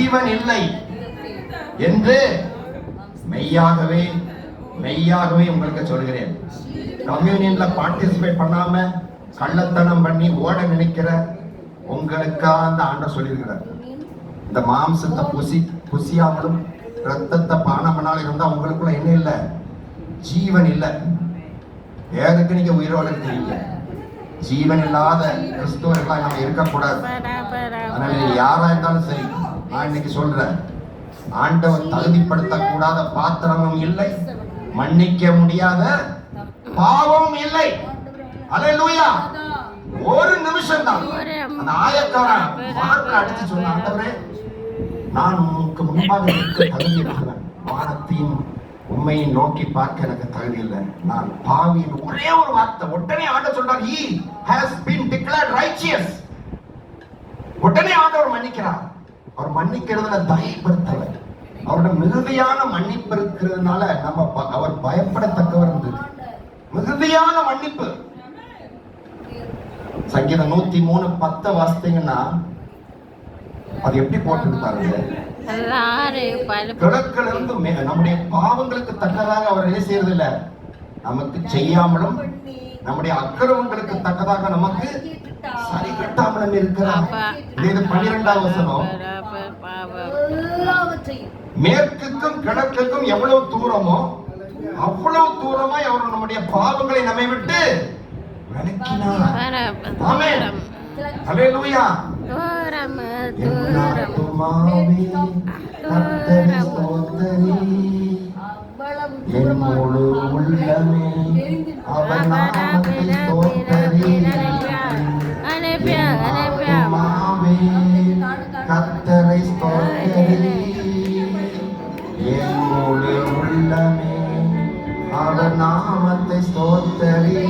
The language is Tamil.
ஜீவன் இல்லை என்று மெய்யாகவே மெய்யாகவே உங்களுக்கு சொல்கிறேன். கம்யூனியன்ல பார்ட்டிசிபேட் பண்ணாம கள்ளத்தனம் பண்ணி ஓட நினைக்கிற உங்களுக்கா அந்த ஆண்டவர் சொல்லியிருக்கிறார். இந்த மாம்சத்தை புசியாமலும் ரத்தத்தை பானம் பண்ணாலும் இருந்தா உங்களுக்குள்ள என்ன இல்லை? ஜீவன் இல்லை. ஏதுக்கு நீங்க உயிரோடு இருக்கிறீங்க? ஜீவன் இல்லாத கிறிஸ்துவர்களாக நம்ம இருக்கக்கூடாது. அதனால யாரா இருந்தாலும் சரி, நான் இன்னைக்கு சொல்றேன், ஆண்டவர் தகுதிப்படுத்த கூடாத பாத்திரமும் இல்லை, மன்னிக்க முடியாத பாவமும் இல்லை. அல்லேலூயா. ஒரு நிமிஷம் தான் அந்த ஆயக்காரன் வானத்தை அடிச்சு சொன்ன, ஆண்டவரே நான் உனக்கு முன்பாக இருக்க தகுதி இருக்கிறேன், வானத்தையும் உண்மையை நோக்கி பார்க்க எனக்கு தகுதி இல்லை, நான் பாவியின் ஒரே ஒரு வார்த்தை. உடனே ஆண்டவர் சொல்றார், he has been declared righteous. உடனே ஆண்டவர் மன்னிக்கிறார். அவர் மன்னிக்கிறதுல தயப்படுத்தவர். அவருடைய மிகுதியான மன்னிப்பு இருக்கிறதுனால நம்ம அவர் பயப்படத்தக்கவர் இருந்தது. மிகுதியான மன்னிப்பு. சங்கீதம் 103:10 வாசித்தீங்கன்னா அது எப்படி போட்டிருந்தாரு? கிழக்கிலிருந்து நம்முடைய பாவங்களுக்கு தக்கதாக அவர் என்ன செய்யறது இல்ல, நமக்கு செய்யாமலும் நம்முடைய அக்கிரமங்களுக்கு தக்கதாக நமக்கு சரி கட்டாமலும் இருக்கிறார். இது 12வது வசனம். மேற்குக்கும் கிழக்குக்கும் எவ்வளவு தூரமோ அவ்வளவு தூரமாய் அவர் நம்முடைய பாவங்களை நம்மை விட்டு விலக்கினார். ஆமென். அல்லேலூயா. என் ஆத்துமாவே கர்த்தரை ஸ்தோத்திரி, என் முழு உள்ளமே அவர் நாமத்தை ஸ்தோத்திரி. என் ஆத்துமாவே கர்த்தரை ஸ்தோத்திரி, என் முழு உள்ளமே அவர் நாமத்தை ஸ்தோத்திரி.